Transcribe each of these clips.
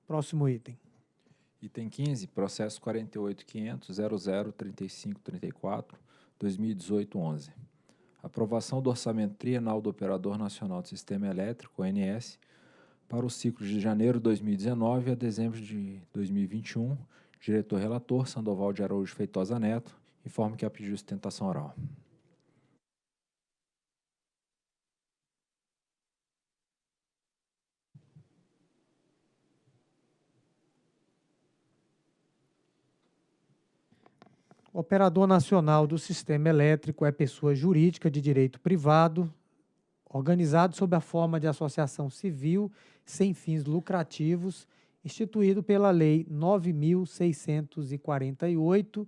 Próximo item. Item 15, processo 48.500.003534, 2018-11. Aprovação do orçamento trienal do Operador Nacional do Sistema Elétrico, ONS, para o ciclo de janeiro de 2019 a dezembro de 2021. Diretor-relator, Sandoval de Araújo Feitosa Neto, informa que há pedido de sustentação oral. O Operador Nacional do Sistema Elétrico é pessoa jurídica de direito privado, organizado sob a forma de associação civil sem fins lucrativos, instituído pela Lei 9.648,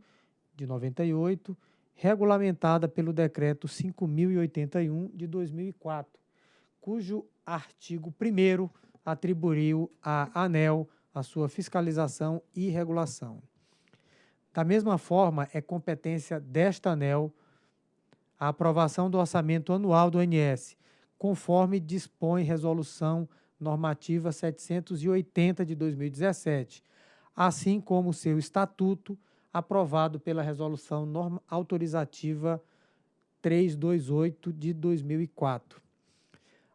de 98, regulamentada pelo Decreto 5.081, de 2004, cujo artigo 1º atribuiu à ANEEL a sua fiscalização e regulação. Da mesma forma, é competência desta ANEEL a aprovação do orçamento anual do ONS, conforme dispõe Resolução Normativa 780 de 2017, assim como seu estatuto, aprovado pela Resolução Autorizativa 328 de 2004.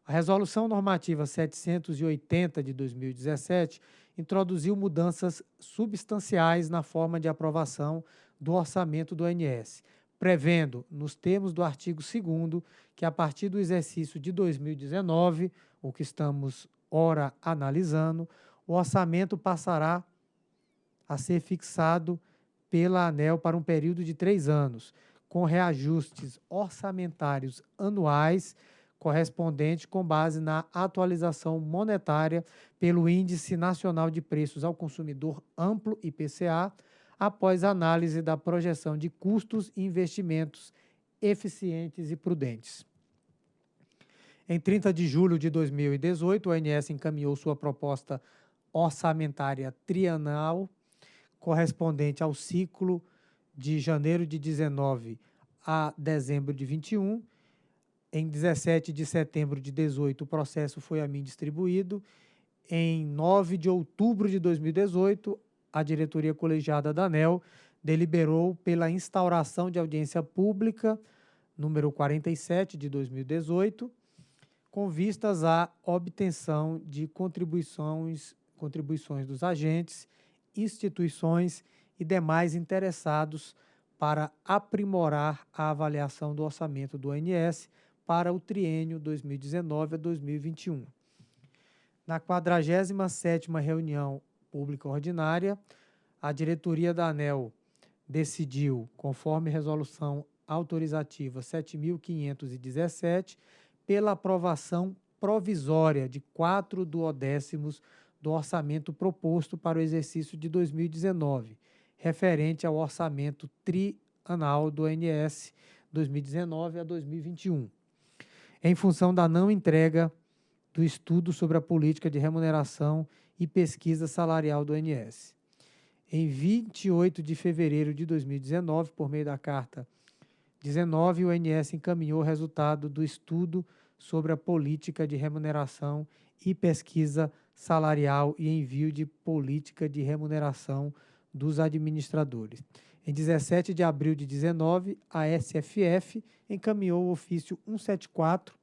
A Resolução Normativa 780 de 2017 introduziu mudanças substanciais na forma de aprovação do orçamento do ONS, prevendo, nos termos do artigo 2º, que a partir do exercício de 2019, o que estamos ora analisando, o orçamento passará a ser fixado pela ANEEL para um período de 3 anos, com reajustes orçamentários anuais correspondente com base na atualização monetária pelo Índice Nacional de Preços ao Consumidor Amplo, IPCA, após análise da projeção de custos e investimentos eficientes e prudentes. Em 30 de julho de 2018, o ONS encaminhou sua proposta orçamentária trienal, correspondente ao ciclo de janeiro de 19 a dezembro de 21. Em 17 de setembro de 18, o processo foi a mim distribuído. Em 9 de outubro de 2018, a diretoria colegiada da ANEEL deliberou pela instauração de audiência pública, número 47 de 2018, com vistas à obtenção de contribuições dos agentes, instituições e demais interessados para aprimorar a avaliação do orçamento do ONS para o triênio 2019 a 2021. Na 47ª reunião pública ordinária, a diretoria da ANEEL decidiu, conforme resolução autorizativa 7.517, pela aprovação provisória de 4/10 do orçamento proposto para o exercício de 2019, referente ao orçamento trianual do ONS 2019 a 2021. Em função da não entrega do estudo sobre a política de remuneração e pesquisa salarial do ONS. Em 28 de fevereiro de 2019, por meio da Carta 19, o ONS encaminhou o resultado do estudo sobre a política de remuneração e pesquisa salarial e envio de política de remuneração dos administradores. Em 17 de abril de 19, a SFF encaminhou o ofício 174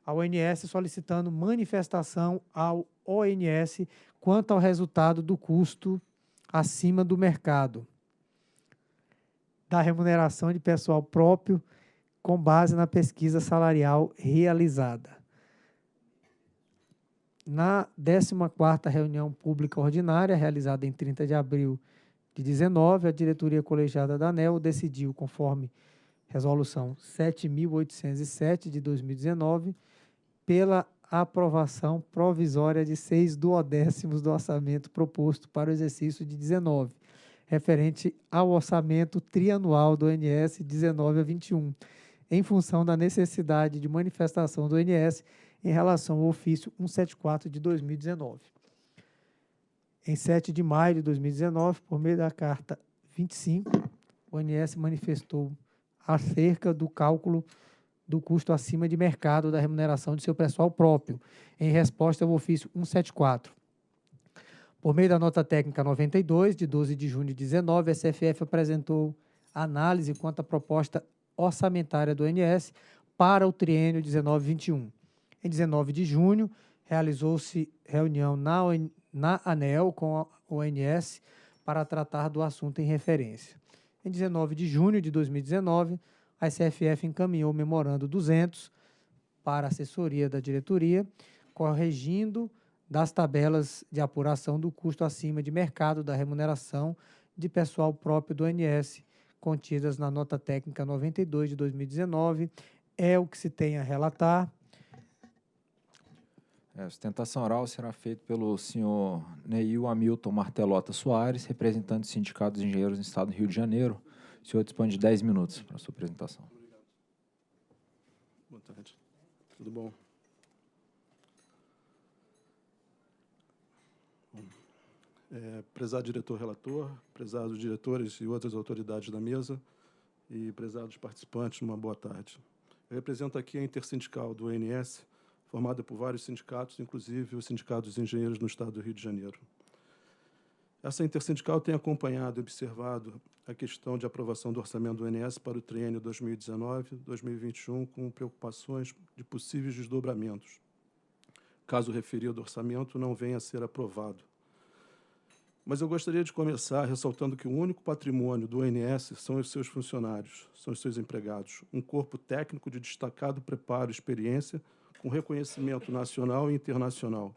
ao ONS solicitando manifestação ao ONS quanto ao resultado do custo acima do mercado da remuneração de pessoal próprio com base na pesquisa salarial realizada. Na 14ª reunião pública ordinária, realizada em 30 de abril de 19, a diretoria colegiada da ANEEL decidiu, conforme resolução 7.807 de 2019, pela aprovação provisória de 6/10 do orçamento proposto para o exercício de 19, referente ao orçamento trianual do ONS 19 a 21, em função da necessidade de manifestação do ONS em relação ao ofício 174 de 2019. Em 7 de maio de 2019, por meio da Carta 25, o ONS manifestou acerca do cálculo do custo acima de mercado da remuneração de seu pessoal próprio, em resposta ao ofício 174. Por meio da nota técnica 92, de 12 de junho de 2019, a SFF apresentou análise quanto à proposta orçamentária do ONS para o triênio 19-21. Em 19 de junho, realizou-se reunião na ANEEL com a ONS para tratar do assunto em referência. Em 19 de junho de 2019, a SFF encaminhou o memorando 200 para a assessoria da diretoria, corrigindo das tabelas de apuração do custo acima de mercado da remuneração de pessoal próprio do ONS, contidas na nota técnica 92 de 2019. É o que se tem a relatar. A sustentação oral será feita pelo senhor Neil Hamilton Martelota Soares, representante do Sindicato dos Engenheiros do Estado do Rio de Janeiro. O senhor dispõe de 10 minutos para a sua apresentação. Obrigado. Boa tarde. Tudo bom? Prezado diretor-relator, prezados diretores e outras autoridades da mesa e prezados participantes, uma boa tarde. Eu represento aqui a Intersindical do ONS, formada por vários sindicatos, inclusive o Sindicato dos Engenheiros no Estado do Rio de Janeiro. Essa Intersindical tem acompanhado e observado a questão de aprovação do orçamento do ONS para o triênio 2019-2021, com preocupações de possíveis desdobramentos, caso o referido orçamento não venha a ser aprovado. Mas eu gostaria de começar ressaltando que o único patrimônio do ONS são os seus funcionários, são os seus empregados, um corpo técnico de destacado preparo e experiência, com reconhecimento nacional e internacional.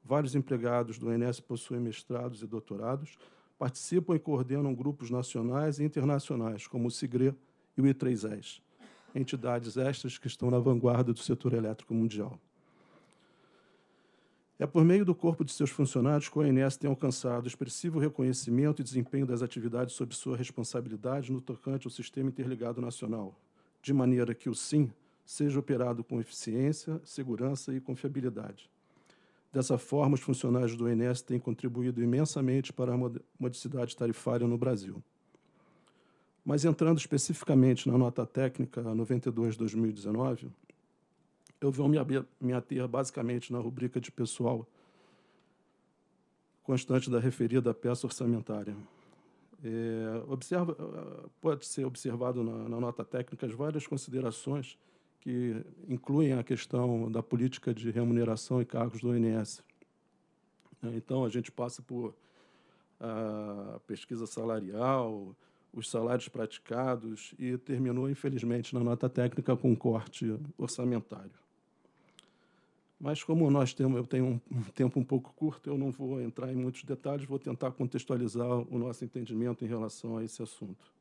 Vários empregados do ONS possuem mestrados e doutorados, participam e coordenam grupos nacionais e internacionais, como o SIGRE e o I3ES, entidades estas que estão na vanguarda do setor elétrico mundial. É por meio do corpo de seus funcionários que o ONS tem alcançado expressivo reconhecimento e desempenho das atividades sob sua responsabilidade no tocante ao Sistema Interligado Nacional, de maneira que o SIM seja operado com eficiência, segurança e confiabilidade. Dessa forma, os funcionários do ONS têm contribuído imensamente para a modicidade tarifária no Brasil. Mas entrando especificamente na nota técnica 92/2019, eu vou me ater basicamente na rubrica de pessoal constante da referida peça orçamentária. Pode ser observado na nota técnica as várias considerações que incluem a questão da política de remuneração e cargos do ONS. Então, a gente passa por a pesquisa salarial, os salários praticados e terminou, infelizmente, na nota técnica com corte orçamentário. Mas, como eu tenho um tempo um pouco curto, eu não vou entrar em muitos detalhes, vou tentar contextualizar o nosso entendimento em relação a esse assunto.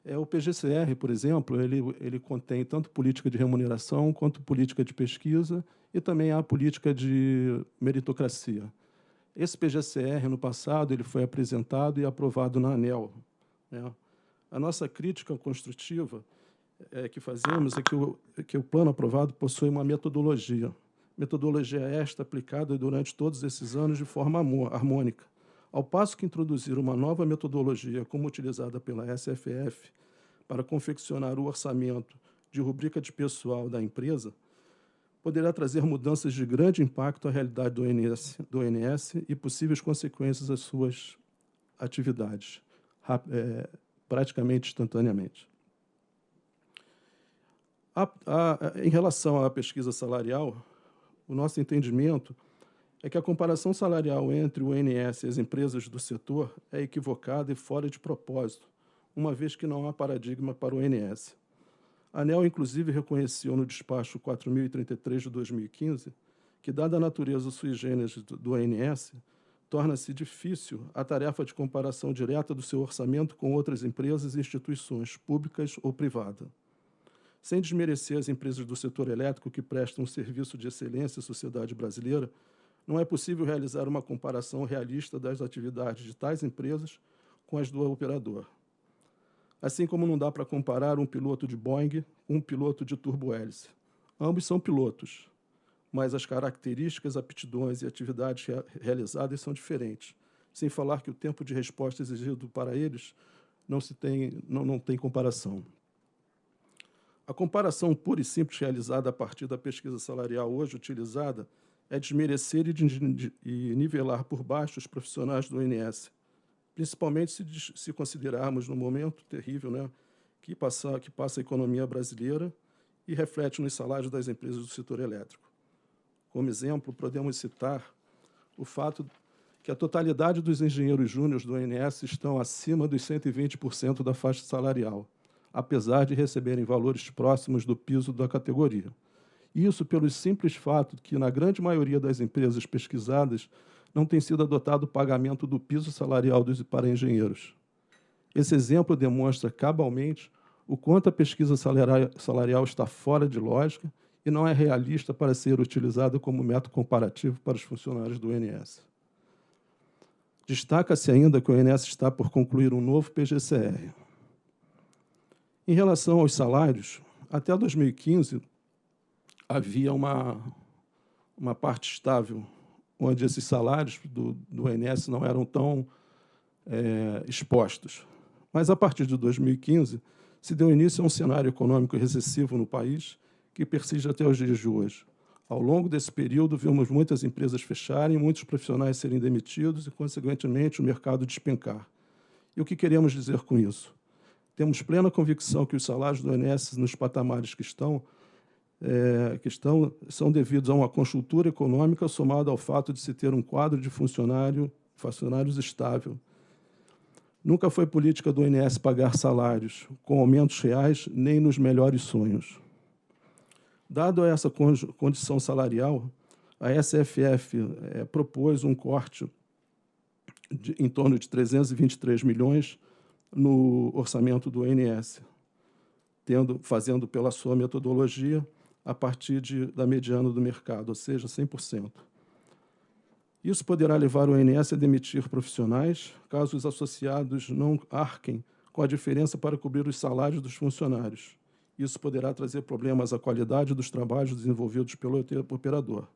O PGCR, por exemplo, ele contém tanto política de remuneração quanto política de pesquisa e também a política de meritocracia. Esse PGCR, no passado, ele foi apresentado e aprovado na ANEEL, né? A nossa crítica construtiva que fazemos é que o plano aprovado possui uma metodologia. Metodologia esta aplicada durante todos esses anos de forma harmônica. Ao passo que introduzir uma nova metodologia, como utilizada pela SFF, para confeccionar o orçamento de rubrica de pessoal da empresa, poderá trazer mudanças de grande impacto à realidade do ONS e possíveis consequências às suas atividades, praticamente instantaneamente. Em relação à pesquisa salarial, o nosso entendimento é que a comparação salarial entre o ONS e as empresas do setor é equivocada e fora de propósito, uma vez que não há paradigma para o ONS. A ANEEL, inclusive, reconheceu no despacho 4033 de 2015 que, dada a natureza sui generis do ONS, torna-se difícil a tarefa de comparação direta do seu orçamento com outras empresas e instituições, públicas ou privadas. Sem desmerecer as empresas do setor elétrico que prestam um serviço de excelência à sociedade brasileira, não é possível realizar uma comparação realista das atividades de tais empresas com as do operador. Assim como não dá para comparar um piloto de Boeing com um piloto de turbohélice. Ambos são pilotos, mas as características, aptidões e atividades realizadas são diferentes, sem falar que o tempo de resposta exigido para eles não tem comparação. A comparação pura e simples realizada a partir da pesquisa salarial hoje utilizada é desmerecer e nivelar por baixo os profissionais do ONS, principalmente se considerarmos no momento terrível, né, que passa a economia brasileira e reflete nos salários das empresas do setor elétrico. Como exemplo, podemos citar o fato que a totalidade dos engenheiros júniores do ONS estão acima dos 120% da faixa salarial, apesar de receberem valores próximos do piso da categoria. Isso pelo simples fato de que, na grande maioria das empresas pesquisadas, não tem sido adotado o pagamento do piso salarial para engenheiros. Esse exemplo demonstra cabalmente o quanto a pesquisa salarial está fora de lógica e não é realista para ser utilizada como método comparativo para os funcionários do ONS. Destaca-se ainda que o ONS está por concluir um novo PGCR. Em relação aos salários, até 2015, havia uma parte estável, onde esses salários do ONS não eram tão expostos. Mas, a partir de 2015, se deu início a um cenário econômico recessivo no país que persiste até os dias de hoje. Ao longo desse período, vimos muitas empresas fecharem, muitos profissionais serem demitidos e, consequentemente, o mercado despencar. E o que queremos dizer com isso? Temos plena convicção que os salários do ONS nos patamares que estão são devidos a uma conjuntura econômica somada ao fato de se ter um quadro de funcionários estável. Nunca foi política do ONS pagar salários com aumentos reais nem nos melhores sonhos. Dado essa condição salarial, a SFF propôs um corte em torno de 323 milhões no orçamento do ONS, fazendo pela sua metodologia a partir da mediana do mercado, ou seja, 100%. Isso poderá levar o ONS a demitir profissionais, caso os associados não arquem com a diferença para cobrir os salários dos funcionários. Isso poderá trazer problemas à qualidade dos trabalhos desenvolvidos pelo operador.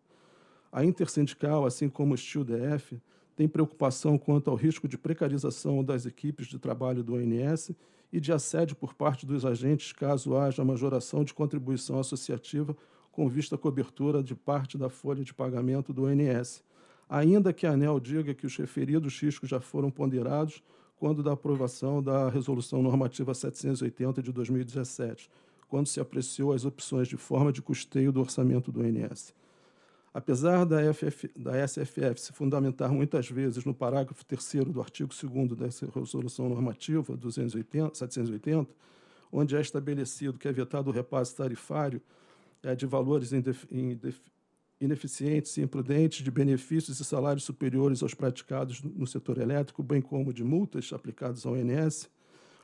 A Intersindical, assim como o STIL-DF, tem preocupação quanto ao risco de precarização das equipes de trabalho do ONS e de assédio por parte dos agentes, caso haja majoração de contribuição associativa com vista à cobertura de parte da folha de pagamento do ONS, ainda que a ANEEL diga que os referidos riscos já foram ponderados quando da aprovação da Resolução Normativa 780 de 2017, quando se apreciou as opções de forma de custeio do orçamento do ONS. Apesar da SFF se fundamentar muitas vezes no parágrafo 3º do artigo 2º dessa Resolução Normativa 780, onde é estabelecido que é vetado o repasse tarifário de valores ineficientes e imprudentes de benefícios e salários superiores aos praticados no setor elétrico, bem como de multas aplicadas ao ONS.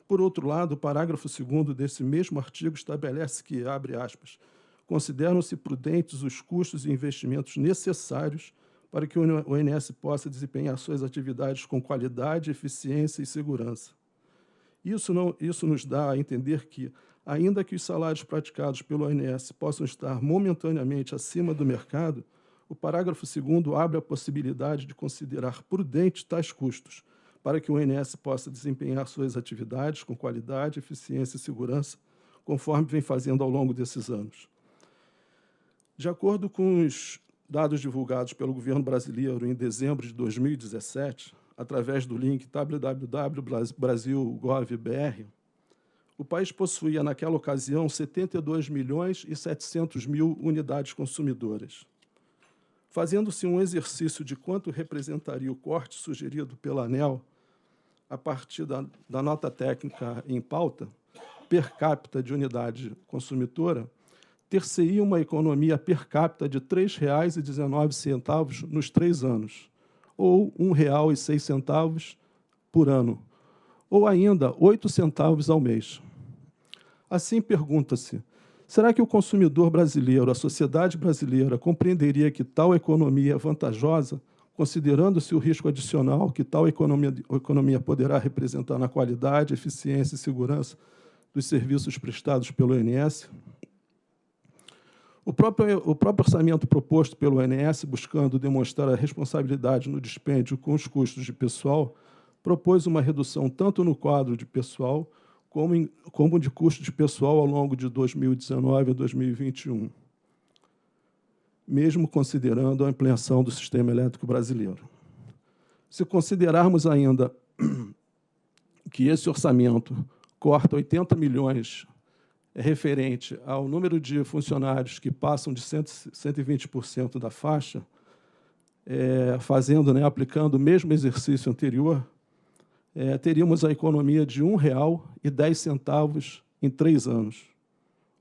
Por outro lado, o parágrafo 2º desse mesmo artigo estabelece que, abre aspas, consideram-se prudentes os custos e investimentos necessários para que o ONS possa desempenhar suas atividades com qualidade, eficiência e segurança. Isso nos dá a entender que, ainda que os salários praticados pelo ONS possam estar momentaneamente acima do mercado, o parágrafo 2º abre a possibilidade de considerar prudentes tais custos, para que o ONS possa desempenhar suas atividades com qualidade, eficiência e segurança, conforme vem fazendo ao longo desses anos. De acordo com os dados divulgados pelo governo brasileiro em dezembro de 2017, através do link www.brasil.gov.br, o país possuía, naquela ocasião, 72.700.000 unidades consumidoras. Fazendo-se um exercício de quanto representaria o corte sugerido pela ANEEL, a partir da nota técnica em pauta, per capita de unidade consumidora, ter-se-ia uma economia per capita de R$ 3,19 nos 3 anos, ou R$ 1,06 por ano, ou ainda 8 centavos ao mês. Assim, pergunta-se, será que o consumidor brasileiro, a sociedade brasileira, compreenderia que tal economia é vantajosa, considerando-se o risco adicional que tal economia poderá representar na qualidade, eficiência e segurança dos serviços prestados pelo ONS? O próprio orçamento proposto pelo ONS, buscando demonstrar a responsabilidade no dispêndio com os custos de pessoal, propôs uma redução tanto no quadro de pessoal como de custo de pessoal ao longo de 2019 a 2021. mesmo considerando a ampliação do sistema elétrico brasileiro. Se considerarmos ainda que esse orçamento corta 80 milhões referente ao número de funcionários que passam de 120% da faixa, aplicando o mesmo exercício anterior, teríamos a economia de R$ 1,10 em 3 anos,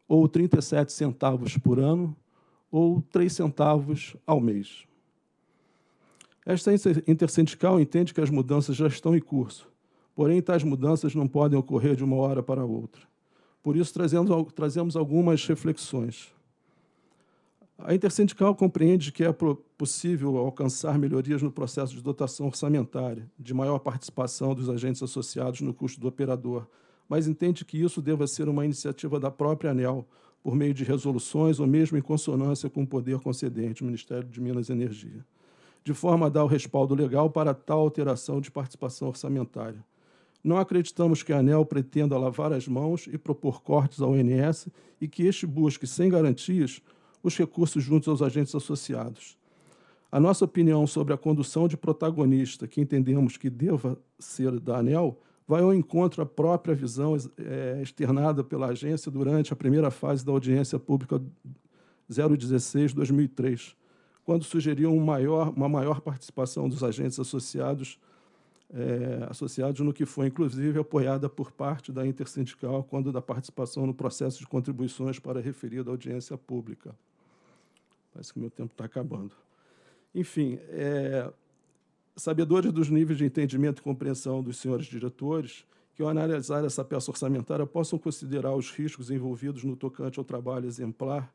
ou 37 centavos por ano, ou 3 centavos ao mês. Esta intersindical entende que as mudanças já estão em curso, porém, tais mudanças não podem ocorrer de uma hora para outra. Por isso, trazemos algumas reflexões. A intersindical compreende que é possível alcançar melhorias no processo de dotação orçamentária, de maior participação dos agentes associados no custo do operador, mas entende que isso deva ser uma iniciativa da própria ANEEL, por meio de resoluções ou mesmo em consonância com o poder concedente, o Ministério de Minas e Energia, de forma a dar o respaldo legal para tal alteração de participação orçamentária. Não acreditamos que a ANEEL pretenda lavar as mãos e propor cortes ao ONS e que este busque, sem garantias, os recursos juntos aos agentes associados. A nossa opinião sobre a condução de protagonista, que entendemos que deva ser da ANEEL, vai ao encontro à própria visão externada pela agência durante a primeira fase da audiência pública 016/2003, quando sugeriu uma maior participação dos agentes associados no que foi, inclusive, apoiada por parte da intersindical quando da participação no processo de contribuições para a referida audiência pública. Parece que o meu tempo está acabando. Enfim, sabedores dos níveis de entendimento e compreensão dos senhores diretores, que, ao analisar essa peça orçamentária, possam considerar os riscos envolvidos no tocante ao trabalho exemplar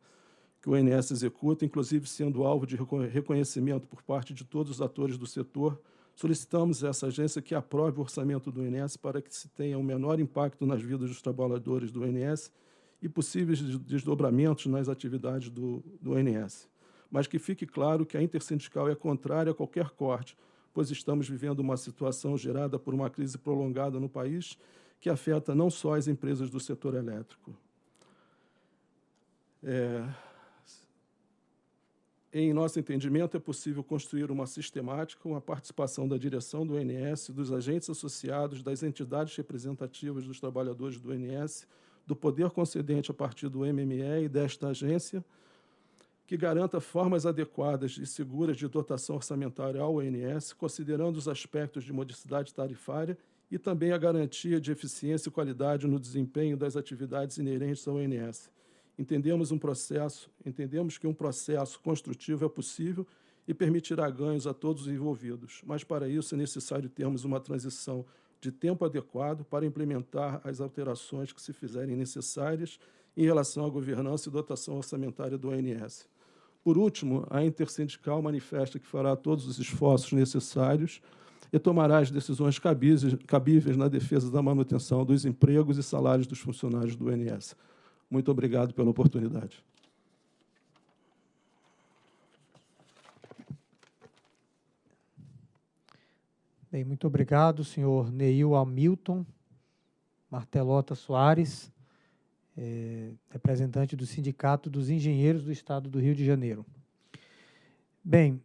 que o ONS executa, inclusive sendo alvo de reconhecimento por parte de todos os atores do setor, solicitamos a essa agência que aprove o orçamento do ONS para que se tenha o menor impacto nas vidas dos trabalhadores do ONS e possíveis desdobramentos nas atividades do ONS. Mas que fique claro que a intersindical é contrária a qualquer corte, pois estamos vivendo uma situação gerada por uma crise prolongada no país que afeta não só as empresas do setor elétrico. Em nosso entendimento, é possível construir uma sistemática com a participação da direção do ONS, dos agentes associados, das entidades representativas dos trabalhadores do ONS, do poder concedente a partir do MME e desta agência, que garanta formas adequadas e seguras de dotação orçamentária ao ONS, considerando os aspectos de modicidade tarifária e também a garantia de eficiência e qualidade no desempenho das atividades inerentes ao ONS. Entendemos que um processo construtivo é possível e permitirá ganhos a todos os envolvidos, mas para isso é necessário termos uma transição de tempo adequado para implementar as alterações que se fizerem necessárias em relação à governança e dotação orçamentária do ONS. Por último, a intersindical manifesta que fará todos os esforços necessários e tomará as decisões cabíveis na defesa da manutenção dos empregos e salários dos funcionários do ONS. Muito obrigado pela oportunidade. Bem, muito obrigado, senhor Neil Hamilton Martelota Soares, representante do Sindicato dos Engenheiros do Estado do Rio de Janeiro. Bem,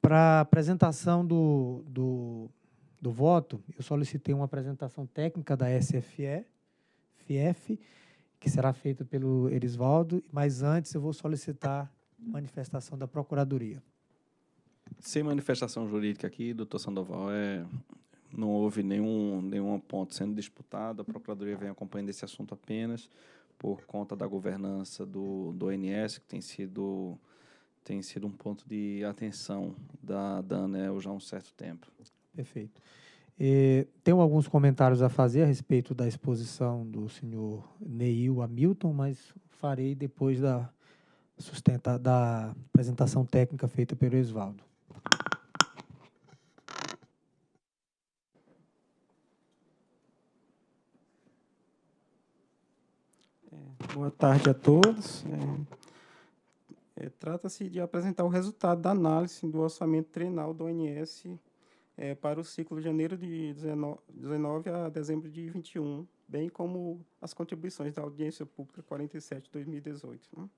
para a apresentação do voto, eu solicitei uma apresentação técnica da SFE, que será feita pelo Erisvaldo, mas antes eu vou solicitar manifestação da Procuradoria. Sem manifestação jurídica aqui, doutor Sandoval, não houve nenhum ponto sendo disputado, a Procuradoria vem acompanhando esse assunto apenas por conta da governança do ONS, que tem sido um ponto de atenção da ANEEL já há um certo tempo. Perfeito. Tenho alguns comentários a fazer a respeito da exposição do senhor Neil Hamilton, mas farei depois da apresentação técnica feita pelo Erisvaldo. Boa tarde a todos. Trata-se de apresentar o resultado da análise do orçamento trienal do ONS para o ciclo de janeiro de 19 a dezembro de 21, bem como as contribuições da audiência pública 47 de 2018. Né?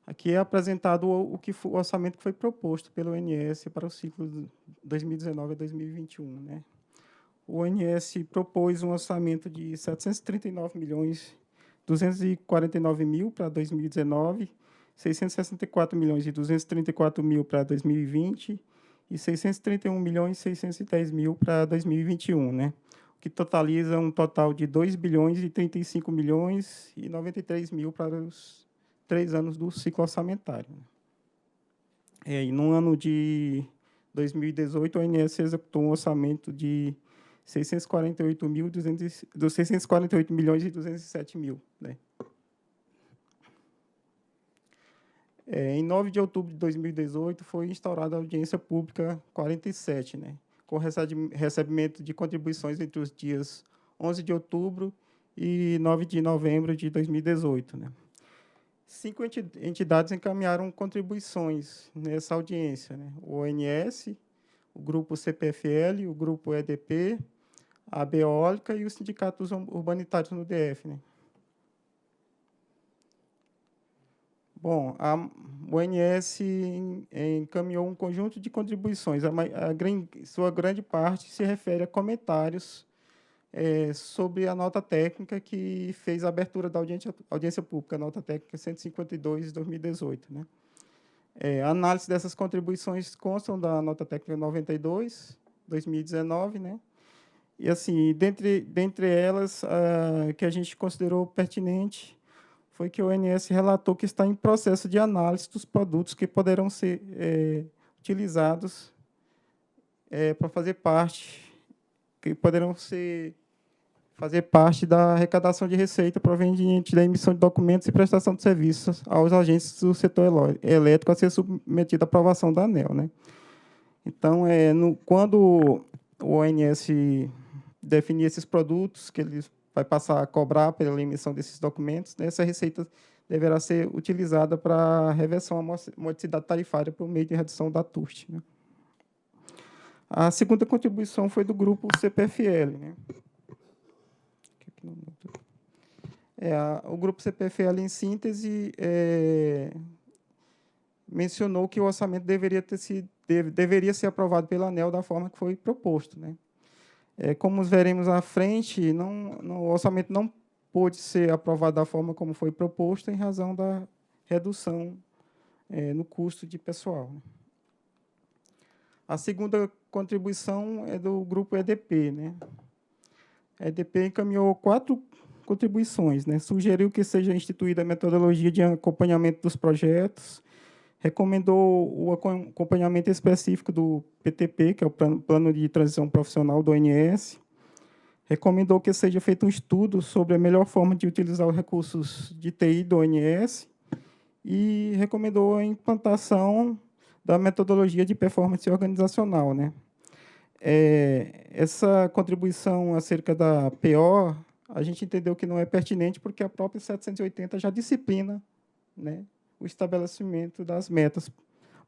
Aqui é apresentado o orçamento que foi proposto pelo ONS para o ciclo 2019 a 2021, né? O ONS propôs um orçamento de 739 milhões 249 mil para 2019, 664 milhões e 234 mil para 2020 e 631 milhões e 610 mil para 2021, né? O que totaliza um total de 2 bilhões e 35 milhões e 93 mil para os 3 anos do ciclo orçamentário. E no ano de 2018, o ONS executou um orçamento de 648 milhões e 207 mil. Né? Em 9 de outubro de 2018, foi instaurada a audiência pública 47, né? Com recebimento de contribuições entre os dias 11 de outubro e 9 de novembro de 2018. Né? 5 entidades encaminharam contribuições nessa audiência. Né? O ONS, o Grupo CPFL, o Grupo EDP, a Beólica e os sindicatos urbanitários no DF. Né? Bom, o ONS encaminhou um conjunto de contribuições. Sua grande parte se refere a comentários sobre a nota técnica que fez a abertura da audiência pública, a nota técnica 152 de 2018. Né? A análise dessas contribuições constam da nota técnica 92, 2019, né? E, assim, dentre elas, que a gente considerou pertinente foi que o ONS relatou que está em processo de análise dos produtos que poderão ser utilizados para fazer parte da arrecadação de receita proveniente da emissão de documentos e prestação de serviços aos agentes do setor elétrico a ser submetido à aprovação da ANEEL. Né? Então, quando o ONS definir esses produtos que ele vai passar a cobrar pela emissão desses documentos, né, essa receita deverá ser utilizada para a reversão à modicidade tarifária por meio de redução da TURT. Né? A segunda contribuição foi do grupo CPFL. Né? O grupo CPFL, em síntese, mencionou que o orçamento deveria ser aprovado pela ANEEL da forma que foi proposto. Né? Como veremos à frente, o orçamento não pôde ser aprovado da forma como foi proposto em razão da redução no custo de pessoal. A segunda contribuição é do grupo EDP. Né? A EDP encaminhou 4 contribuições. Né? Sugeriu que seja instituída a metodologia de acompanhamento dos projetos, recomendou o acompanhamento específico do PTP, que é o Plano de Transição Profissional do ONS, recomendou que seja feito um estudo sobre a melhor forma de utilizar os recursos de TI do ONS e recomendou a implantação da metodologia de performance organizacional. Né? Essa contribuição acerca da PO, a gente entendeu que não é pertinente porque a própria 780 já disciplina, né, o estabelecimento das metas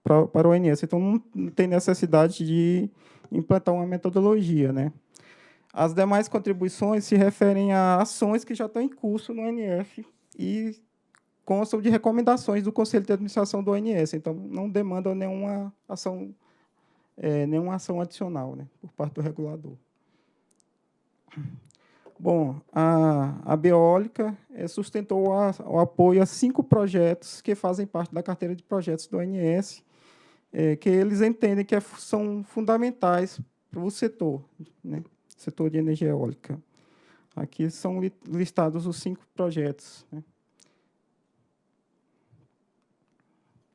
para o ONS. Então, não tem necessidade de implantar uma metodologia. Né? As demais contribuições se referem a ações que já estão em curso no ONF e constam de recomendações do Conselho de Administração do ONS. Então, não demandam nenhuma ação adicional, né, por parte do regulador. Bom, a Beólica sustentou o apoio a 5 projetos que fazem parte da carteira de projetos do ONS, que eles entendem que são fundamentais para o setor, né, setor de energia eólica. Aqui são listados os 5 projetos. Né.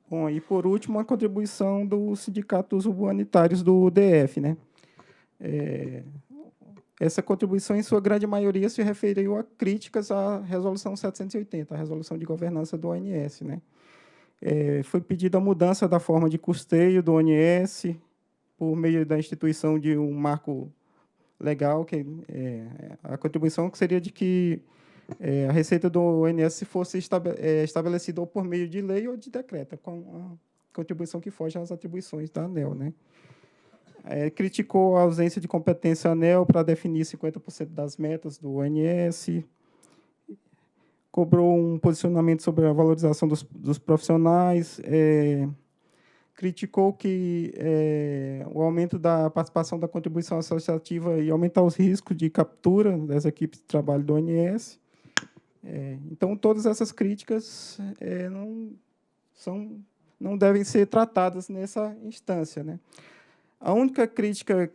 Bom, e, por último, a contribuição dos sindicatos urbanitários do DF. Né. Essa contribuição, em sua grande maioria, se referiu a críticas à Resolução 780, a Resolução de Governança do ONS. Né. Foi pedida a mudança da forma de custeio do ONS por meio da instituição de um marco legal, que a contribuição que seria de que a receita do ONS fosse estabelecida ou por meio de lei ou de decreto, com a contribuição que foge às atribuições da ANEEL. Né. Criticou a ausência de competência ANEEL para definir 50% das metas do ONS, cobrou um posicionamento sobre a valorização dos profissionais, criticou que o aumento da participação da contribuição associativa ia aumentar os riscos de captura das equipes de trabalho do ONS. Então, todas essas críticas não devem ser tratadas nessa instância, né? A única crítica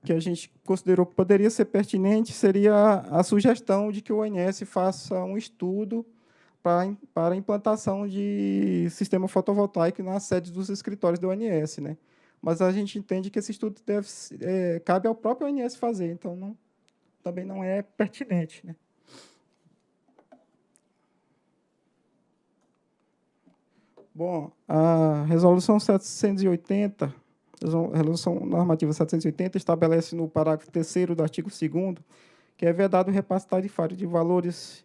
que a gente considerou que poderia ser pertinente seria a sugestão de que o ONS faça um estudo para a implantação de sistema fotovoltaico nas sedes dos escritórios do ONS, né? Mas a gente entende que esse estudo cabe ao próprio ONS fazer, então também não é pertinente, né? Bom, a Resolução 780, a Resolução Normativa 780, estabelece no parágrafo 3º do artigo 2º que é vedado o repasse tarifário de valores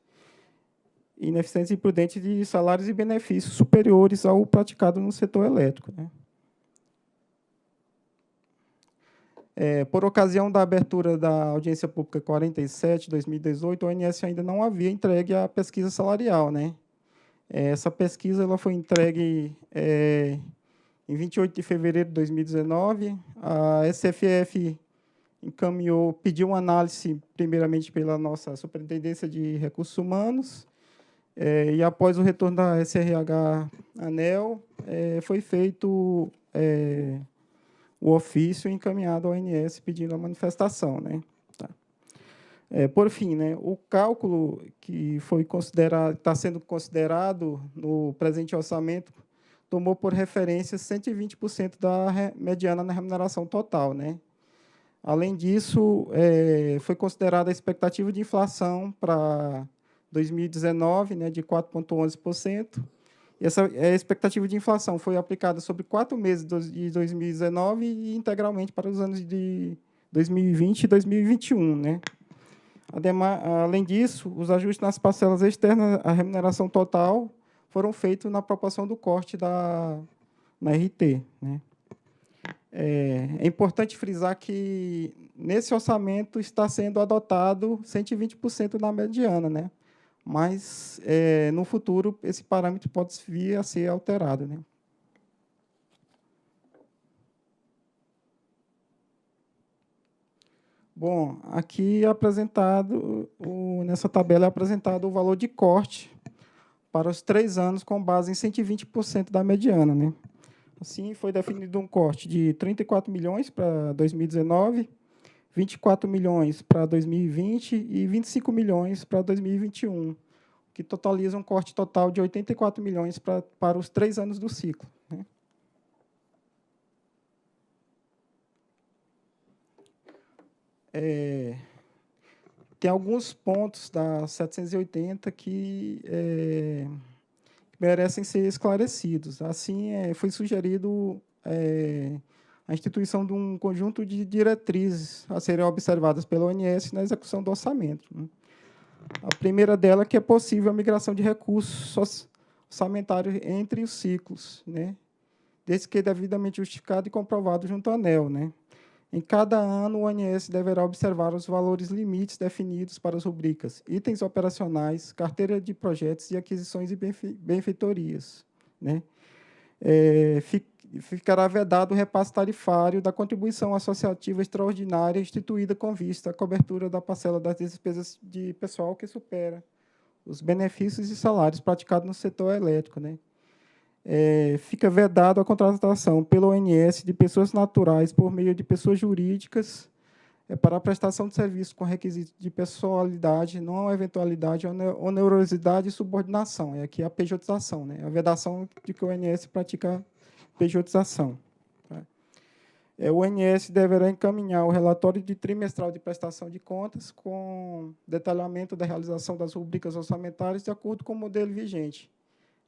ineficientes e imprudentes de salários e benefícios superiores ao praticado no setor elétrico, né? Por ocasião da abertura da audiência pública 47, 2018, o ONS ainda não havia entregue a pesquisa salarial, né? Essa pesquisa ela foi entregue em 28 de fevereiro de 2019. A SFF pediu uma análise, primeiramente, pela nossa Superintendência de Recursos Humanos, e, após o retorno da SRH ANEEL, foi feito o ofício encaminhado ao ONS pedindo a manifestação, né? Tá. Por fim, né, o cálculo que está sendo considerado no presente orçamento tomou por referência 120% da mediana na remuneração total, né? Além disso, foi considerada a expectativa de inflação para 2019, né, de 4,11%. E essa expectativa de inflação foi aplicada sobre 4 meses de 2019 e integralmente para os anos de 2020 e 2021, né? Além disso, os ajustes nas parcelas externas à remuneração total foram feitos na proporção do corte na RT, né? É importante frisar que, nesse orçamento, está sendo adotado 120% na mediana, né? Mas, no futuro, esse parâmetro pode vir a ser alterado, né? Bom, aqui é apresentado, nessa tabela é apresentado o valor de corte para os 3 anos com base em 120% da mediana, né? Assim, foi definido um corte de 34 milhões para 2019, 24 milhões para 2020 e 25 milhões para 2021, que totaliza um corte total de 84 milhões para os 3 anos do ciclo, né? Tem alguns pontos da 780 que merecem ser esclarecidos. Assim, foi sugerido a instituição de um conjunto de diretrizes a serem observadas pela ONS na execução do orçamento, né? A primeira dela é que é possível a migração de recursos orçamentários entre os ciclos, né? Desde que devidamente justificado e comprovado junto à ANEEL, né? Em cada ano, o ONS deverá observar os valores limites definidos para as rubricas itens operacionais, carteira de projetos e aquisições e benfeitorias, né? Ficará vedado o repasse tarifário da contribuição associativa extraordinária instituída com vista à cobertura da parcela das despesas de pessoal que supera os benefícios e salários praticados no setor elétrico, né? Fica vedado a contratação pelo ONS de pessoas naturais por meio de pessoas jurídicas para a prestação de serviço com requisito de pessoalidade, não eventualidade, onerosidade e subordinação. Aqui a pejotização, né? A vedação de que o ONS pratica pejotização. Tá? O ONS deverá encaminhar o relatório de trimestral de prestação de contas com detalhamento da realização das rubricas orçamentárias de acordo com o modelo vigente,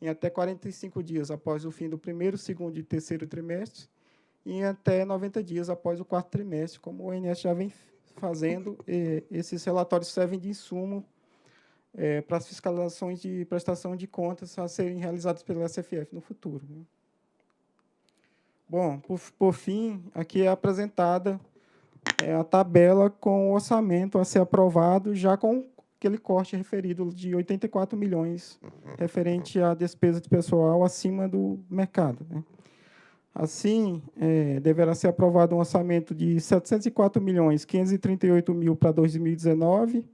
em até 45 dias após o fim do primeiro, segundo e terceiro trimestre, e em até 90 dias após o 4º trimestre, como o ONS já vem fazendo. Esses relatórios servem de insumo para as fiscalizações de prestação de contas a serem realizadas pela SFF no futuro, né? Bom, por fim, aqui é apresentada a tabela com o orçamento a ser aprovado, já com aquele corte referido de 84 milhões referente à despesa de pessoal acima do mercado, né? Assim, deverá ser aprovado um orçamento de 704 milhões 538 mil para 2019,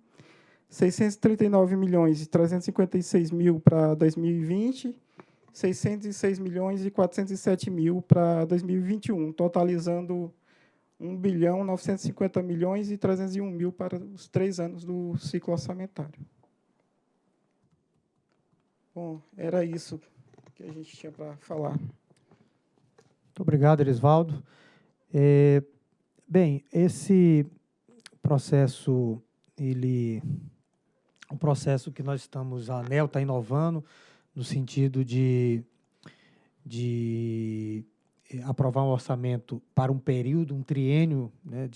639 milhões e 356 mil para 2020, 606 milhões e 407 mil para 2021, totalizando 1 bilhão 950 milhões e 301 mil para os 3 anos do ciclo orçamentário. Bom, era isso que a gente tinha para falar. Muito obrigado, Erisvaldo. Bem, esse processo, um processo que nós estamos, a ANEEL está inovando, no sentido de aprovar um orçamento para um período, um triênio, né,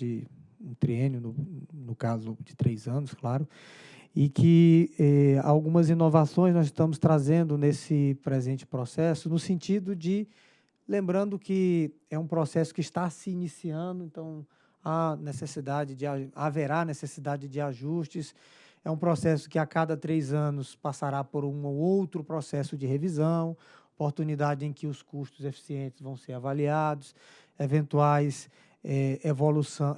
um triênio, no caso de 3 anos, claro, e que algumas inovações nós estamos trazendo nesse presente processo, no sentido de, lembrando que é um processo que está se iniciando, então haverá necessidade de ajustes. É um processo que a cada 3 anos passará por um ou outro processo de revisão, oportunidade em que os custos eficientes vão ser avaliados, eventuais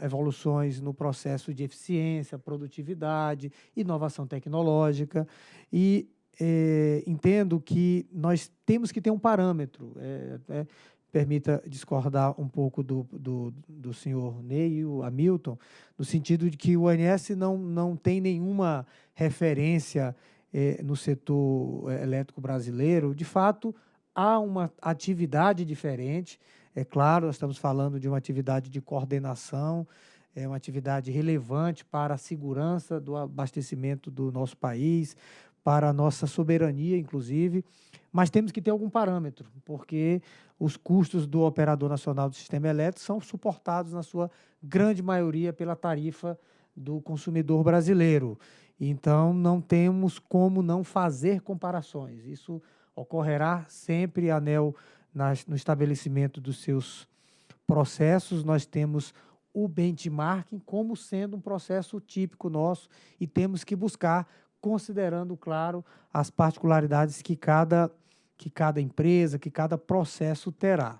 evoluções no processo de eficiência, produtividade, inovação tecnológica, e entendo que nós temos que ter um parâmetro. Permita discordar um pouco do senhor Ney e o Hamilton, no sentido de que o ONS não tem nenhuma referência no setor elétrico brasileiro. De fato, há uma atividade diferente. É claro, nós estamos falando de uma atividade de coordenação, uma atividade relevante para a segurança do abastecimento do nosso país, para a nossa soberania, inclusive, mas temos que ter algum parâmetro, porque os custos do Operador Nacional do Sistema Elétrico são suportados, na sua grande maioria, pela tarifa do consumidor brasileiro. Então, não temos como não fazer comparações. Isso ocorrerá sempre. A ANEEL, no estabelecimento dos seus processos, nós temos o benchmarking como sendo um processo típico nosso e temos que buscar, considerando, claro, as particularidades que cada empresa, que cada processo terá.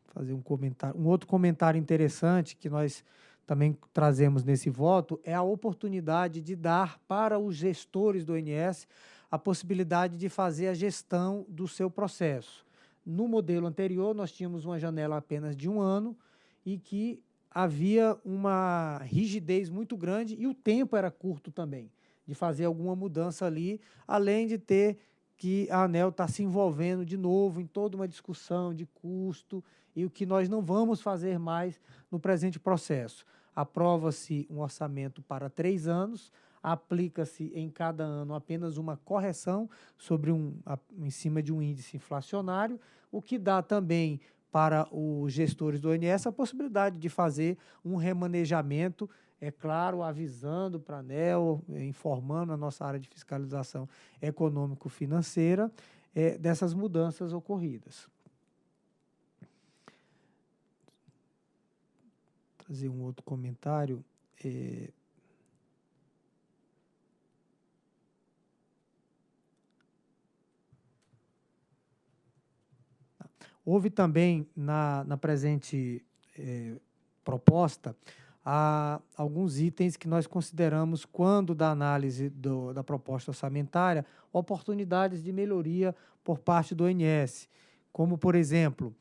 Fazer um outro comentário interessante que nós também trazemos nesse voto é a oportunidade de dar para os gestores do ONS a possibilidade de fazer a gestão do seu processo. No modelo anterior, nós tínhamos uma janela apenas de 1 ano e que havia uma rigidez muito grande e o tempo era curto também, de fazer alguma mudança ali, além de ter que a ANEEL está se envolvendo de novo em toda uma discussão de custo, e o que nós não vamos fazer mais no presente processo. Aprova-se um orçamento para 3 anos, aplica-se em cada ano apenas uma correção sobre em cima de um índice inflacionário, o que dá também para os gestores do ONS a possibilidade de fazer um remanejamento, é claro, avisando para a ANEEL, informando a nossa área de fiscalização econômico-financeira dessas mudanças ocorridas. Vou trazer um outro comentário. Houve também, na presente proposta, alguns itens que nós consideramos, quando da análise da proposta orçamentária, oportunidades de melhoria por parte do ONS, como, por exemplo,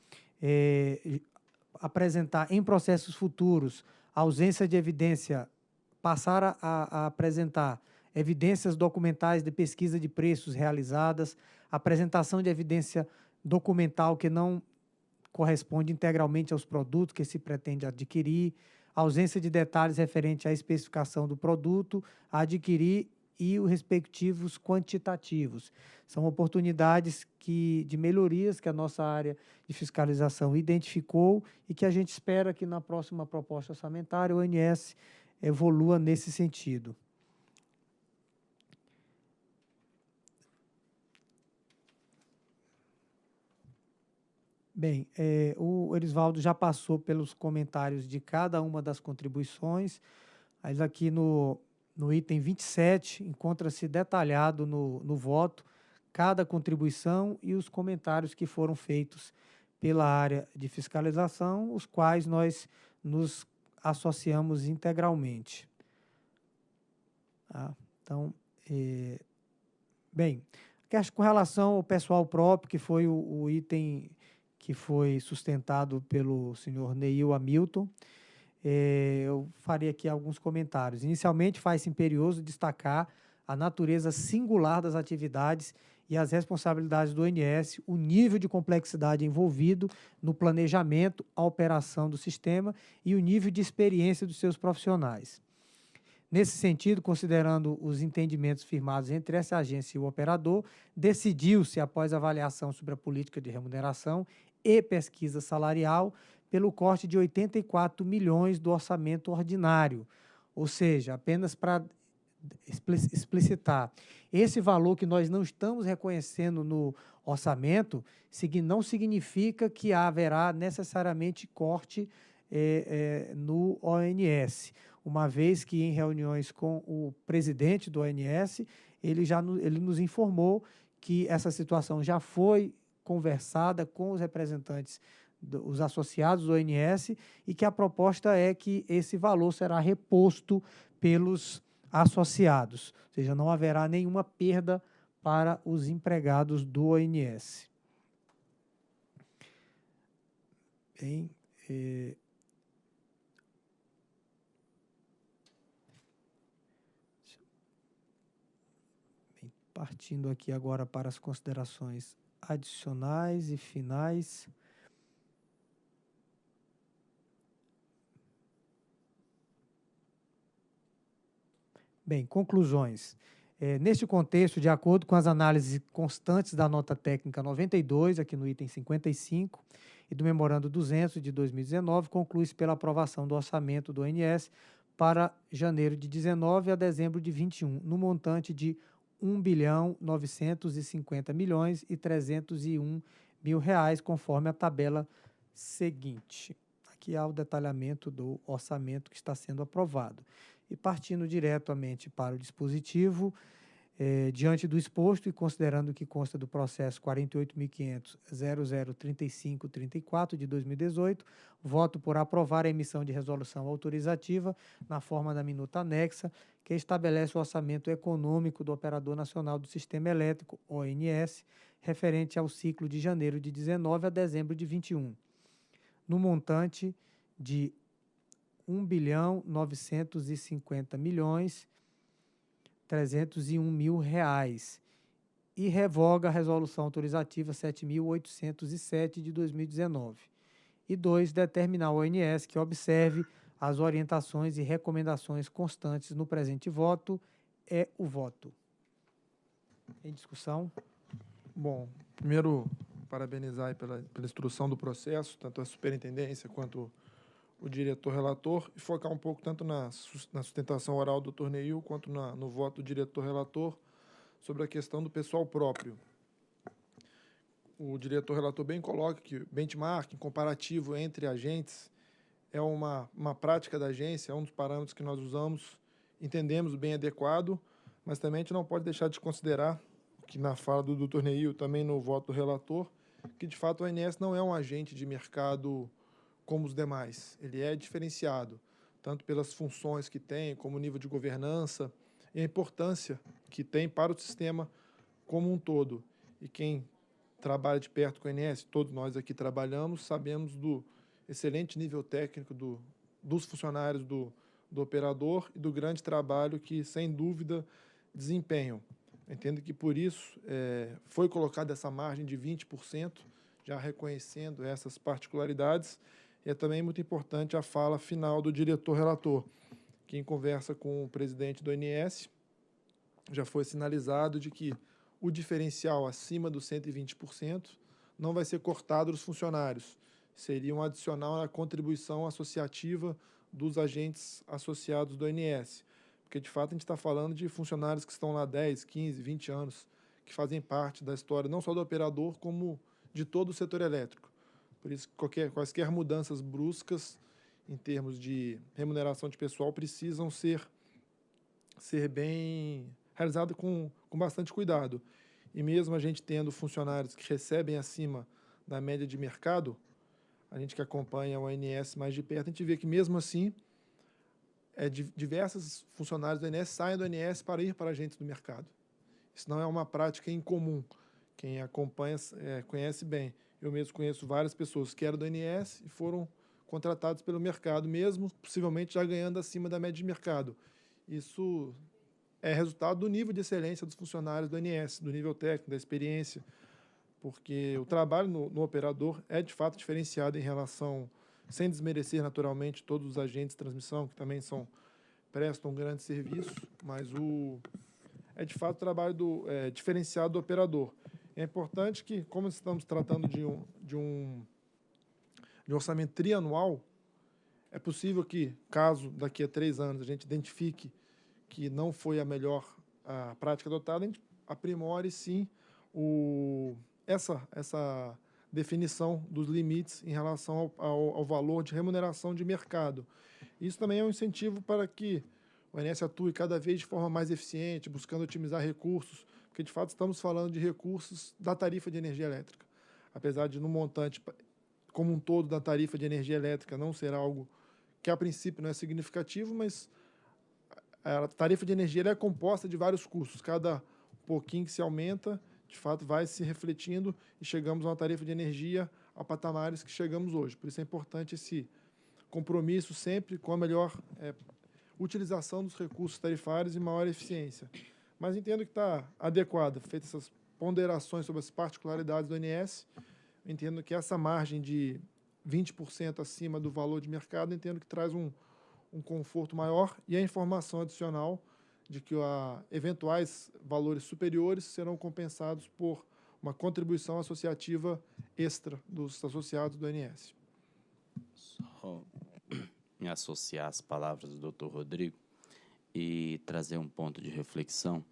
apresentar em processos futuros ausência de evidência, passar a apresentar evidências documentais de pesquisa de preços realizadas, apresentação de evidência documental que não corresponde integralmente aos produtos que se pretende adquirir, ausência de detalhes referentes à especificação do produto a adquirir e os respectivos quantitativos. São oportunidades de melhorias que a nossa área de fiscalização identificou e que a gente espera que na próxima proposta orçamentária o ONS evolua nesse sentido. Bem, o Erisvaldo já passou pelos comentários de cada uma das contribuições. Mas aqui no item 27, encontra-se detalhado no voto cada contribuição e os comentários que foram feitos pela área de fiscalização, os quais nós nos associamos integralmente. Tá? Então, bem, com relação ao pessoal próprio, que foi o item que foi sustentado pelo senhor Neil Hamilton, eu faria aqui alguns comentários. Inicialmente, faz-se imperioso destacar a natureza singular das atividades e as responsabilidades do ONS, o nível de complexidade envolvido no planejamento, a operação do sistema e o nível de experiência dos seus profissionais. Nesse sentido, considerando os entendimentos firmados entre essa agência e o operador, decidiu-se, após avaliação sobre a política de remuneração e pesquisa salarial, pelo corte de 84 milhões do orçamento ordinário, ou seja, apenas para explicitar, esse valor que nós não estamos reconhecendo no orçamento não significa que haverá necessariamente corte no ONS, uma vez que em reuniões com o presidente do ONS, ele nos informou que essa situação já foi conversada com os representantes, os associados do ONS, e que a proposta é que esse valor será reposto pelos associados, ou seja, não haverá nenhuma perda para os empregados do ONS. Bem, partindo aqui agora para as considerações adicionais e finais. Bem, conclusões. Neste contexto, de acordo com as análises constantes da nota técnica 92, aqui no item 55, e do memorando 200 de 2019, conclui-se pela aprovação do orçamento do ONS para janeiro de 19 a dezembro de 21, no montante de R$1.950.301.000, conforme a tabela seguinte. Aqui há o detalhamento do orçamento que está sendo aprovado. E partindo diretamente para o dispositivo, diante do exposto e considerando que consta do processo 48.500.003534 de 2018, voto por aprovar a emissão de resolução autorizativa na forma da minuta anexa, que estabelece o orçamento econômico do Operador Nacional do Sistema Elétrico, ONS, referente ao ciclo de janeiro de 19 a dezembro de 21, no montante de R$1.950.301.000 e revoga a resolução autorizativa 7.807 de 2019. E 2, determinar ao ONS que observe as orientações e recomendações constantes no presente voto. É o voto. Em discussão? Bom, primeiro, parabenizar aí pela instrução do processo, tanto a superintendência quanto o diretor-relator, e focar um pouco tanto na sustentação oral do Dr. Neil, quanto no voto do diretor-relator sobre a questão do pessoal próprio. O diretor-relator bem coloca que benchmarking comparativo entre agentes é uma prática da agência, é um dos parâmetros que nós usamos, entendemos bem adequado, mas também a gente não pode deixar de considerar que na fala do Dr. Neil, também no voto do relator, que de fato o ONS não é um agente de mercado como os demais. Ele é diferenciado, tanto pelas funções que tem, como o nível de governança e a importância que tem para o sistema como um todo. E quem trabalha de perto com o ONS, todos nós aqui trabalhamos, sabemos do excelente nível técnico dos funcionários do operador e do grande trabalho que, sem dúvida, desempenham. Entendo que, por isso, foi colocada essa margem de 20%, já reconhecendo essas particularidades. E é também muito importante a fala final do diretor-relator, que, em conversa com o presidente do ONS, já foi sinalizado de que o diferencial acima dos 120% não vai ser cortado dos funcionários. Seria um adicional na contribuição associativa dos agentes associados do ONS. Porque, de fato, a gente está falando de funcionários que estão lá 10, 15, 20 anos, que fazem parte da história não só do operador, como de todo o setor elétrico. Por isso, quaisquer mudanças bruscas em termos de remuneração de pessoal, precisam ser bem realizadas com bastante cuidado. E mesmo a gente tendo funcionários que recebem acima da média de mercado, a gente que acompanha o ONS mais de perto, a gente vê que mesmo assim, diversos funcionários do ONS saem do ONS para ir para agentes do mercado. Isso não é uma prática incomum. Quem acompanha conhece bem. Eu mesmo conheço várias pessoas que eram do ONS e foram contratados pelo mercado, mesmo possivelmente já ganhando acima da média de mercado. Isso é resultado do nível de excelência dos funcionários do ONS, do nível técnico, da experiência, porque o trabalho no operador é, de fato, diferenciado em relação, sem desmerecer, naturalmente, todos os agentes de transmissão, que também prestam um grande serviço, mas é, de fato, o trabalho diferenciado do operador. É importante que, como estamos tratando de um orçamento trianual, é possível que, caso daqui a 3 anos a gente identifique que não foi a melhor prática adotada, a gente aprimore, sim, essa definição dos limites em relação ao valor de remuneração de mercado. Isso também é um incentivo para que o ONS atue cada vez de forma mais eficiente, buscando otimizar recursos, porque, de fato, estamos falando de recursos da tarifa de energia elétrica. Apesar de, no montante como um todo da tarifa de energia elétrica, não ser algo que, a princípio, não é significativo, mas a tarifa de energia é composta de vários custos. Cada pouquinho que se aumenta, de fato, vai se refletindo e chegamos a uma tarifa de energia a patamares que chegamos hoje. Por isso é importante esse compromisso sempre com a melhor utilização dos recursos tarifários e maior eficiência. Mas entendo que está adequado, feitas essas ponderações sobre as particularidades do ONS, entendo que essa margem de 20% acima do valor de mercado, entendo que traz um conforto maior e a informação adicional de que eventuais valores superiores serão compensados por uma contribuição associativa extra dos associados do ONS. Só me associar às palavras do Dr. Rodrigo e trazer um ponto de reflexão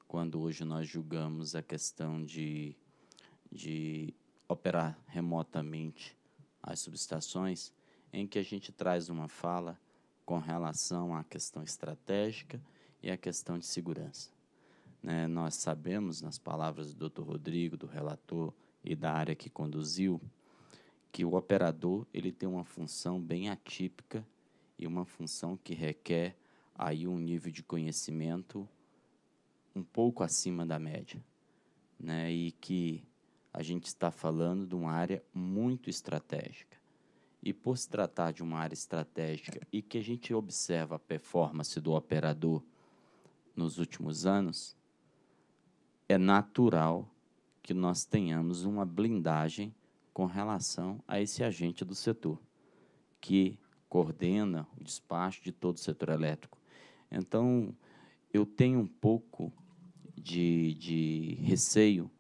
quando hoje nós julgamos a questão de operar remotamente as subestações, em que a gente traz uma fala com relação à questão estratégica e à questão de segurança. Nós sabemos, nas palavras do Dr. Rodrigo, do relator e da área que conduziu, que o operador ele tem uma função bem atípica e uma função que requer aí um nível de conhecimento um pouco acima da média, e que a gente está falando de uma área muito estratégica. E por se tratar de uma área estratégica e que a gente observa a performance do operador nos últimos anos, é natural que nós tenhamos uma blindagem com relação a esse agente do setor, que coordena o despacho de todo o setor elétrico. Então, eu tenho um pouco de receio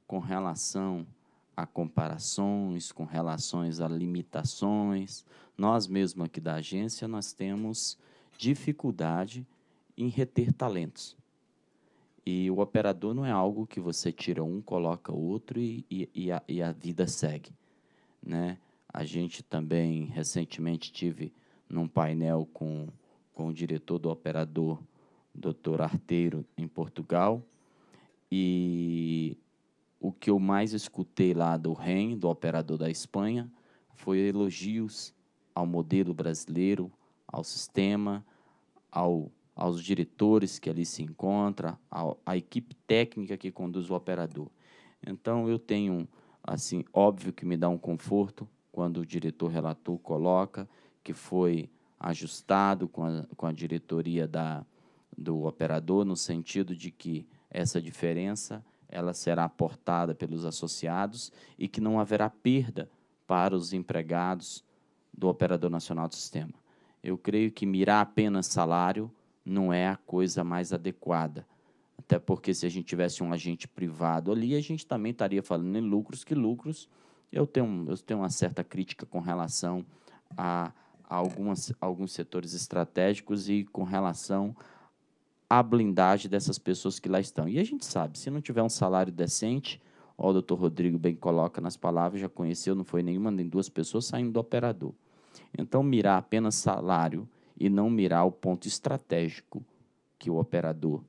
com relação a comparações, com relações a limitações. Nós mesmos aqui da agência, nós temos dificuldade em reter talentos. E o operador não é algo que você tira um, coloca outro e a vida segue, A gente também, recentemente, tive num painel com o diretor do operador, Dr. Arteiro, em Portugal, e o que eu mais escutei lá do REN, do operador da Espanha, foi elogios ao modelo brasileiro, ao sistema, aos diretores que ali se encontram, à equipe técnica que conduz o operador. Então, eu tenho, assim, óbvio que me dá um conforto quando o diretor relator coloca que foi ajustado com a diretoria do operador, no sentido de que essa diferença ela será aportada pelos associados e que não haverá perda para os empregados do Operador Nacional do Sistema. Eu creio que mirar apenas salário não é a coisa mais adequada, até porque se a gente tivesse um agente privado ali, a gente também estaria falando em lucros, que lucros eu tenho uma certa crítica com relação a alguns setores estratégicos e com relação à blindagem dessas pessoas que lá estão. E a gente sabe, se não tiver um salário decente, o doutor Rodrigo bem coloca nas palavras, já conheceu, não foi nenhuma nem duas pessoas saindo do operador. Então, mirar apenas salário e não mirar o ponto estratégico que o operador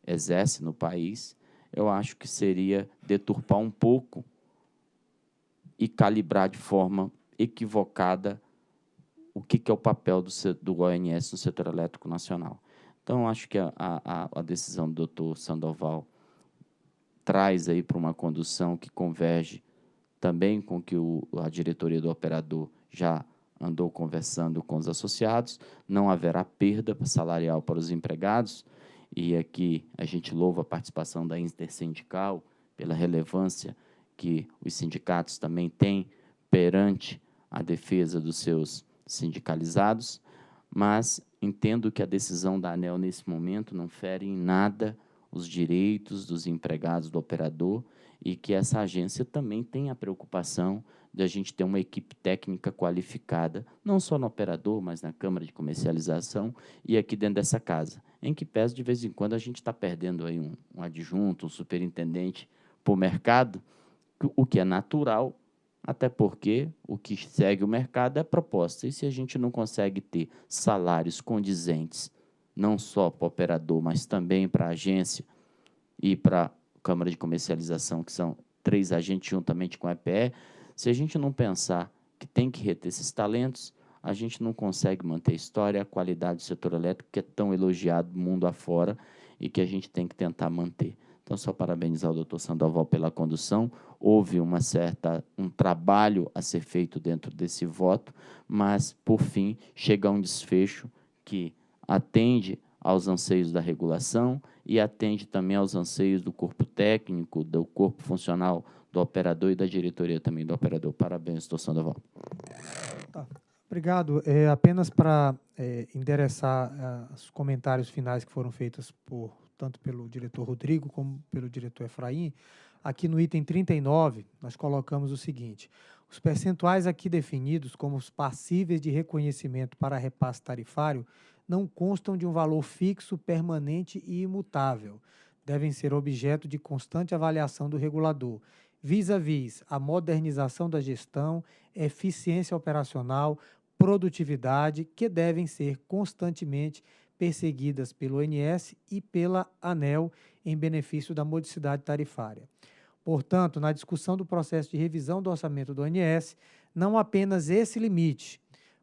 exerce no país, eu acho que seria deturpar um pouco e calibrar de forma equivocada o que é o papel do ONS no setor elétrico nacional. Então, acho que a decisão do doutor Sandoval traz aí para uma condução que converge também com o que a diretoria do operador já andou conversando com os associados. Não haverá perda salarial para os empregados, e aqui a gente louva a participação da intersindical pela relevância que os sindicatos também têm perante a defesa dos seus sindicalizados, mas entendo que a decisão da ANEEL, nesse momento, não fere em nada os direitos dos empregados do operador e que essa agência também tem a preocupação de a gente ter uma equipe técnica qualificada, não só no operador, mas na Câmara de Comercialização e aqui dentro dessa casa, em que pese, de vez em quando, a gente está perdendo aí um adjunto, um superintendente para o mercado, o que é natural, até porque o que segue o mercado é a proposta. E se a gente não consegue ter salários condizentes, não só para o operador, mas também para a agência e para a Câmara de Comercialização, que são 3 agentes juntamente com a EPE, se a gente não pensar que tem que reter esses talentos, a gente não consegue manter a história, a qualidade do setor elétrico, que é tão elogiado mundo afora e que a gente tem que tentar manter. Então, só parabenizar o doutor Sandoval pela condução. Houve um trabalho a ser feito dentro desse voto, mas, por fim, chega a um desfecho que atende aos anseios da regulação e atende também aos anseios do corpo técnico, do corpo funcional do operador e da diretoria também do operador. Parabéns, doutor Sandoval. Tá. Obrigado. Apenas para endereçar os comentários finais que foram feitos tanto pelo diretor Rodrigo como pelo diretor Efraim, aqui no item 39, nós colocamos o seguinte: os percentuais aqui definidos como os passíveis de reconhecimento para repasse tarifário não constam de um valor fixo, permanente e imutável. Devem ser objeto de constante avaliação do regulador, vis-à-vis a modernização da gestão, eficiência operacional, produtividade, que devem ser constantemente perseguidas pelo ONS e pela ANEEL em benefício da modicidade tarifária. Portanto, na discussão do processo de revisão do orçamento do ONS, não apenas esse limite,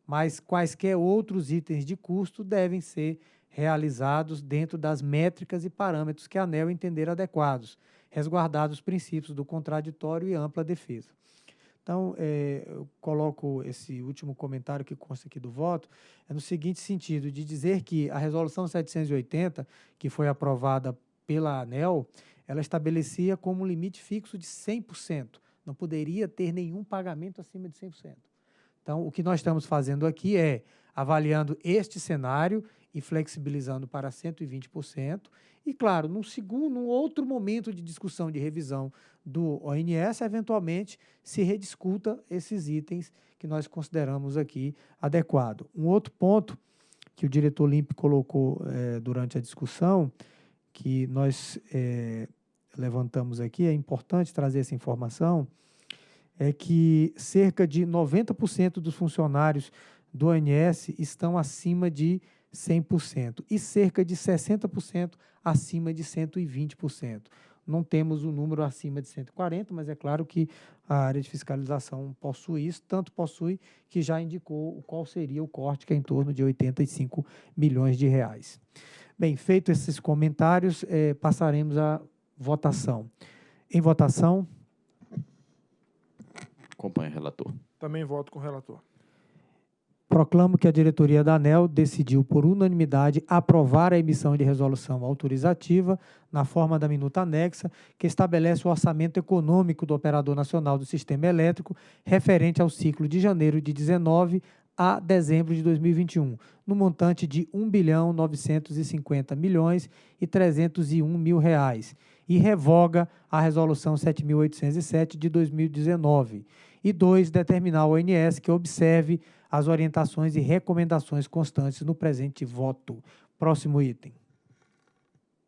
mas quaisquer outros itens de custo devem ser realizados dentro das métricas e parâmetros que a ANEEL entender adequados, resguardados os princípios do contraditório e ampla defesa. Então, eu coloco esse último comentário que consta aqui do voto, no seguinte sentido, de dizer que a Resolução 780, que foi aprovada pela ANEEL, ela estabelecia como um limite fixo de 100%. Não poderia ter nenhum pagamento acima de 100%. Então, o que nós estamos fazendo aqui é avaliando este cenário e flexibilizando para 120%. E, claro, num outro momento de discussão de revisão do ONS, eventualmente se rediscuta esses itens que nós consideramos aqui adequado. Um outro ponto que o diretor Limpe colocou durante a discussão, que nós levantamos aqui, é importante trazer essa informação, é que cerca de 90% dos funcionários do ONS estão acima de 100% e cerca de 60% acima de 120%. Não temos o número acima de 140%, mas é claro que a área de fiscalização possui isso, tanto possui que já indicou qual seria o corte, que é em torno de 85 milhões de reais. Bem, feito esses comentários, passaremos à votação. Em votação... Acompanhe o relator. Também voto com o relator. Proclamo que a diretoria da ANEEL decidiu, por unanimidade, aprovar a emissão de resolução autorizativa na forma da minuta anexa, que estabelece o orçamento econômico do Operador Nacional do Sistema Elétrico referente ao ciclo de janeiro de 19 a dezembro de 2021, no montante de R$ 1.950.301.000, e revoga a Resolução 7.807 de 2019. E 2, determinar ao ONS que observe as orientações e recomendações constantes no presente voto. Próximo item.